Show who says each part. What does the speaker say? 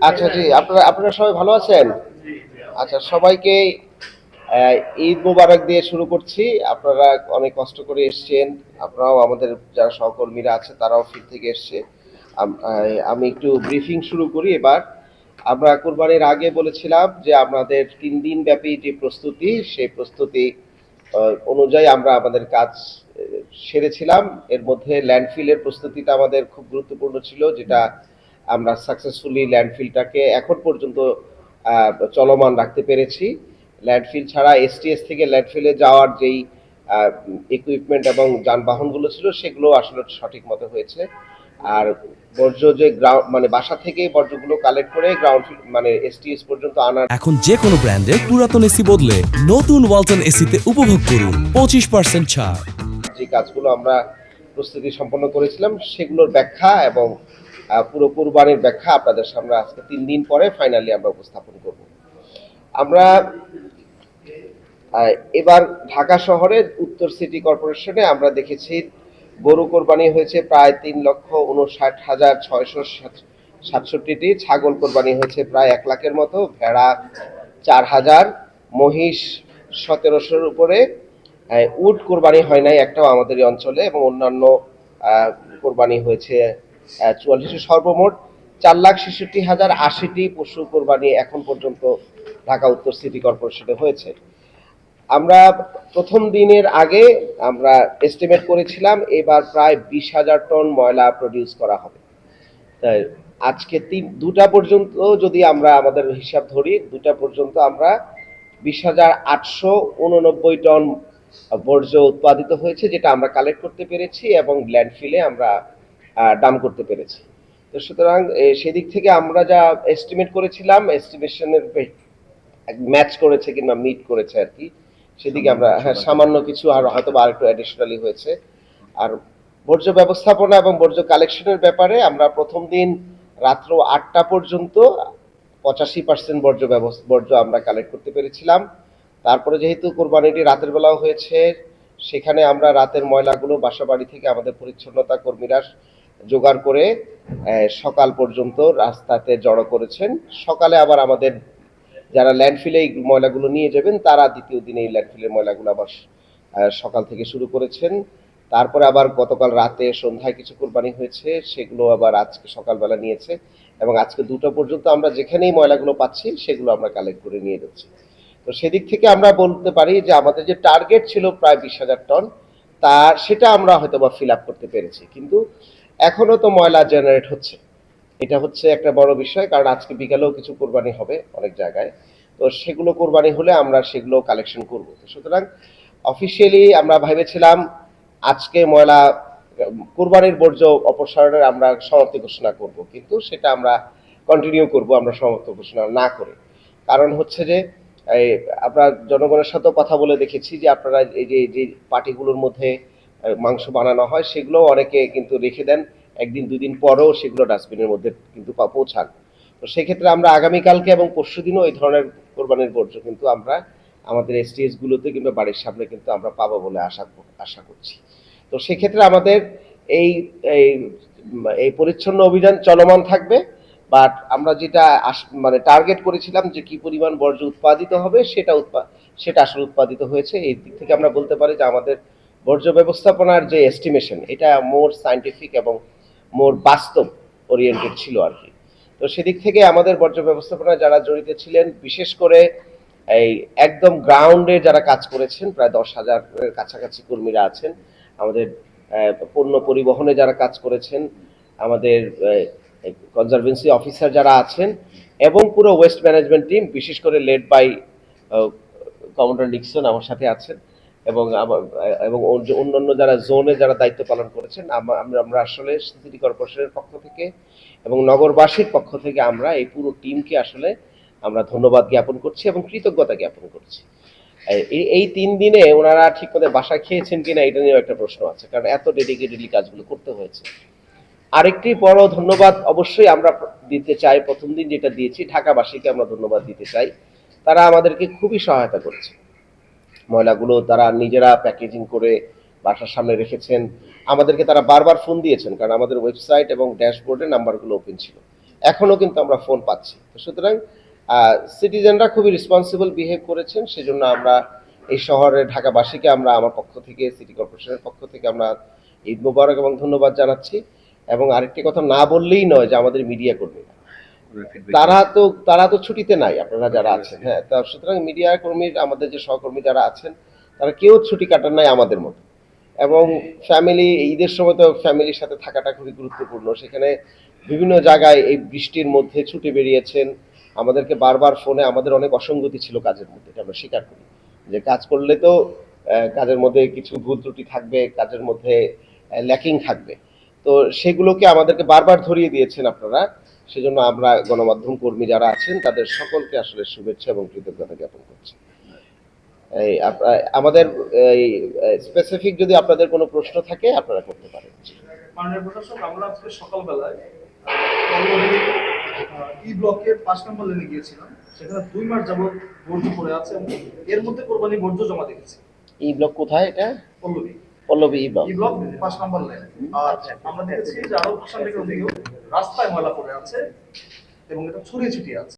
Speaker 1: আচ্ছা জি, আপনারা আপনারা সবাই ভালো আছেন? আচ্ছা, সবাইকে আহ, ঈদ মোবারক দিয়ে শুরু করছি। আপনারা অনেক কষ্ট করে এসছেন। আপনারাও, আমাদের যারা সহকর্মীরা আছে তারাও ফিল্ড থেকে এসছে। আমি একটু ব্রিফিং শুরু করি এবার। আমরা কোরবানির আগে বলেছিলাম যে আমাদের 3 দিন ব্যাপী যে প্রস্তুতি, সেই প্রস্তুতি অনুযায়ী আমরা আমাদের কাজ সেরেছিলাম। এর মধ্যে ল্যান্ডফিলের প্রস্তুতিটা আমাদের খুব গুরুত্বপূর্ণ ছিল, যেটা আমরা সাকসেসফুলি ল্যান্ডফিলটাকে এখন পর্যন্ত চলমান রাখতে পেরেছি। ল্যান্ডফিল ছাড়া এসটিএস থেকে ল্যান্ডফিলে যাওয়ার যেই ইকুইপমেন্ট এবং যানবাহনগুলো ছিল, সেগুলো আসলে সঠিক মতো হয়েছে। আর বর্জ্য যে গ্রাউন্ড মানে বাসা থেকে বর্জ্যগুলো কালেক্ট করে গ্রাউন্ড মানে এসটিএস পর্যন্ত আনার
Speaker 2: এখন যে কোনো ব্র্যান্ডের পুরাতন এসি বদলে নতুন ওয়ালটন এসিতে উপভোগ করুন 25% ছাড়।
Speaker 1: যে কাজগুলো আমরা প্রস্তুতি সম্পন্ন করেছিলাম, সেগুলোর ব্যাখ্যা এবং পুরো কুরবানির ব্যাখ্যা আপনাদের সামনে আজকে 3 দিন পরে ফাইনালি আমরা উপস্থাপন করব। আমরা এবার ঢাকা শহরের উত্তর সিটি কর্পোরেশনে আমরা দেখেছি গরু কোরবানি হয়েছে প্রায় 3,59,667টি, ছাগল কোরবানি হয়েছে প্রায় 1 লাখের মতো, ভেড়া 4,000, মহিষ 1700-র উপরে। উট কোরবানি হয় নাই একটাও আমাদের এই অঞ্চলে, এবং অন্যান্য কোরবানি হয়েছে 44। সর্বমোট 4,66,080টি পশু কোরবানি এখন পর্যন্ত ঢাকা উত্তর সিটি কর্পোরেশনে হয়েছে। আমরা প্রথম দিনের আগে আমরা এস্টিমেট করেছিলাম এবার প্রায় 20,000 টন ময়লা প্রডিউস করা হবে। তাই আজকে 2টা পর্যন্ত যদি আমরা আমাদের হিসাব ধরি, 2টা পর্যন্ত আমরা 20,889 টন বর্জ্য উৎপাদিত হয়েছে, যেটা আমরা কালেক্ট করতে পেরেছি এবং ল্যান্ডফিলে আমরা ডাম্প করতে পেরেছি। তো সুতরাং সেদিক থেকে আমরা যা এস্টিমেট করেছিলাম, এস্টিমেশনের ম্যাচ করেছে কিংবা মিট করেছে আর কি। সেদিকে আমরা সামান্য কিছু আর হয়তো বা আরেকটু অ্যাডিশনালি হয়েছে। আর বর্জ্য ব্যবস্থাপনা এবং বর্জ্য কালেকশনের ব্যাপারে আমরা প্রথম দিন রাত্র 8টা পর্যন্ত 85% বর্জ্য আমরা কালেক্ট করতে পেরেছিলাম। তারপরে যেহেতু কোরবানিটি রাতের বেলাও হয়েছে, সেখানে আমরা রাতের ময়লাগুলো বাসা বাড়ি থেকে আমাদের পরিচ্ছন্নতা কর্মীরা জোগাড় করে সকাল পর্যন্ত রাস্তাতে জড়ো করেছেন। সকালে আবার আমাদের যারা ল্যান্ডফিলে এই ময়লাগুলো নিয়ে যাবেন, তারা দ্বিতীয় দিনে এই ল্যান্ডফিলের ময়লাগুলো আবার সকাল থেকে শুরু করেছেন। তারপরে আবার গতকাল রাতে সন্ধ্যায় কিছু কোরবানি হয়েছে, সেগুলো আবার আজকে সকালবেলা নিয়েছে, এবং আজকে 2টা পর্যন্ত আমরা যেখানেই ময়লাগুলো পাচ্ছি সেগুলো আমরা কালেক্ট করে নিয়ে যাচ্ছি। তো সেদিক থেকে আমরা বলতে পারি যে আমাদের যে টার্গেট ছিল প্রায় 20,000 টন, সেটা আমরা হয়তো বা ফিল আপ করতে পেরেছি, কিন্তু এখনো তো ময়লা জেনারেট হচ্ছে। এটা হচ্ছে একটা বড় বিষয়, কারণ আজকে বিকালেও কিছু কোরবানি হবে অনেক জায়গায়। তো সেগুলো কোরবানি হলে আমরা সেগুলো কালেকশন করব। সুতরাং অফিসিয়ালি আমরা ভেবেছিলাম আজকে ময়লা কোরবানির বর্জ্য অপসারণের আমরা সমাপ্তি ঘোষণা করব, কিন্তু সেটা আমরা কন্টিনিউ করব আমরা সমাপ্তি ঘোষণা না করে। কারণ হচ্ছে যে এই আমরা জনগণের সাথেও কথা বলে দেখেছি যে আপনারা এই যে যে পার্টিগুলোর মধ্যে মাংস বানানো হয়, সেগুলো অনেকে কিন্তু রেখে দেন, 1 দিন 2 দিন পরেও সেগুলো ডাস্টবিনের মধ্যে কিন্তু পৌঁছান। তো সেক্ষেত্রে আমরা আগামীকালকে এবং পরশুদিনও এই ধরনের কোরবানির বর্জ্য কিন্তু আমরা আমাদের এসটিএস গুলোতে কিংবা বাড়ির সামনে কিন্তু আমরা পাবো বলে আশা করছি। তো সেক্ষেত্রে আমাদের এই এই এই পরিচ্ছন্ন অভিযান চলমান থাকবে। বাট আমরা যেটা মানে টার্গেট করেছিলাম যে কি পরিমাণ বর্জ্য উৎপাদিত হবে, সেটা আসলে উৎপাদিত হয়েছে। এই দিক থেকে আমরা বলতে পারি যে আমাদের বর্জ্য ব্যবস্থাপনার যে এস্টিমেশন, এটা মোর সায়েন্টিফিক এবং মোর বাস্তব ওরিয়েন্টেড ছিল আর কি। তো সেদিক থেকে আমাদের বর্জ্য ব্যবস্থাপনায় যারা জড়িত ছিলেন, বিশেষ করে এই একদম গ্রাউন্ডে যারা কাজ করেছেন, প্রায় 10,000-এর কাছাকাছি কর্মীরা আছেন। আমাদের পণ্য পরিবহনে যারা কাজ করেছেন, আমাদের কনজারভেন্সি অফিসার যারা আছেন, এবং পুরো ওয়েস্ট ম্যানেজমেন্ট টিম, বিশেষ করে লেড বাই কমান্ডার নিক্সন আমার সাথে আছেন, এবং এবং অন্যান্য যারা জোনে যারা দায়িত্ব পালন করেছেন, আমরা আসলে সিটি কর্পোরেশনের পক্ষ থেকে এবং নগরবাসীর পক্ষ থেকে আমরা এই পুরো টিমকে আসলে আমরা ধন্যবাদ জ্ঞাপন করছি এবং কৃতজ্ঞতা জ্ঞাপন করছি। এই 3 দিনে ওনারা ঠিক মতো বাসা খেয়েছেন কিনা এটা নিয়েও একটা প্রশ্ন আছে, কারণ এত ডেডিকেটেডলি কাজগুলো করতে হয়েছে। আরেকটি বড় ধন্যবাদ অবশ্যই আমরা দিতে চাই, প্রথম দিন যেটা দিয়েছি ঢাকাবাসীকে আমরা ধন্যবাদ দিতে চাই। তারা আমাদেরকে খুবই সহায়তা করেছে। ময়লাগুলো তারা নিজেরা প্যাকেজিং করে বাসার সামনে রেখেছেন। আমাদেরকে তারা বারবার ফোন দিয়েছেন, কারণ আমাদের ওয়েবসাইট এবং ড্যাশবোর্ডে নাম্বারগুলো ওপেন ছিল। এখনো কিন্তু আমরা ফোন পাচ্ছি। তো সুতরাং সিটিজেনরা খুবই রেসপন্সিবল বিহেভ করেছেন, সেজন্য আমরা এই শহরের ঢাকাবাসীকে আমরা আমার পক্ষ থেকে, সিটি কর্পোরেশনের পক্ষ থেকে আমরা ঈদ মোবারক এবং ধন্যবাদ জানাচ্ছি। এবং আরেকটি কথা না বললেই নয় যে আমাদের মিডিয়া কর্মীরা তারা তো ছুটিতে নাই, আপনারা যারা আছেন, হ্যাঁ, তা সুতরাং মিডিয়া কর্মী আমাদের যে সহকর্মী যারা আছেন তারা কেউ ছুটি কাটান নাই আমাদের মতো। এবং ফ্যামিলি, ঈদের সময় তো ফ্যামিলির সাথে থাকাটা খুবই গুরুত্বপূর্ণ। সেখানে বিভিন্ন জায়গায় এই বৃষ্টির মধ্যে ছুটে বেরিয়েছেন, আমাদেরকে বারবার ফোনে, আমাদের অনেক অসঙ্গতি ছিল কাজের মধ্যে, এটা আমরা স্বীকার করি যে কাজ করলে তো কাজের মধ্যে কিছু ভুল ত্রুটি থাকবে, কাজের মধ্যে ল্যাকিং থাকবে। তো সেগুলোকে আমাদেরকে বারবার ধরিয়ে দিয়েছেন আপনারা। সেজন্য আমরা গণমাধ্যম কর্মী যারা আছেন তাদের সকলকে আসলে শুভেচ্ছা এবং কৃতজ্ঞতা জ্ঞাপন করছি। এই আমাদের এই স্পেসিফিক যদি আপনাদের কোনো প্রশ্ন থাকে আপনারা করতে পারেন।
Speaker 3: মাননীয় প্রশাসক, আমরা আজকে সকালবেলায় ই ব্লকে 5 নম্বর লেনে গিয়েছিলাম। সেখানে 2 মাস যাবত বর্জ্য পড়ে আছে এবং এর মধ্যে কোরবানি বর্জ্য জমা দিয়েছি।
Speaker 1: এই ব্লক কোথায় এটা?
Speaker 3: Pallabi
Speaker 1: Pallabi E block.
Speaker 3: E block 5 নম্বর লেন। আর আমরা দেখেছি যে আরো ভাষা থেকে ওদিকেও রাস্তায় ময়লা পড়ে আছে এবং এটা ছড়িয়ে ছিটিয়ে আছে।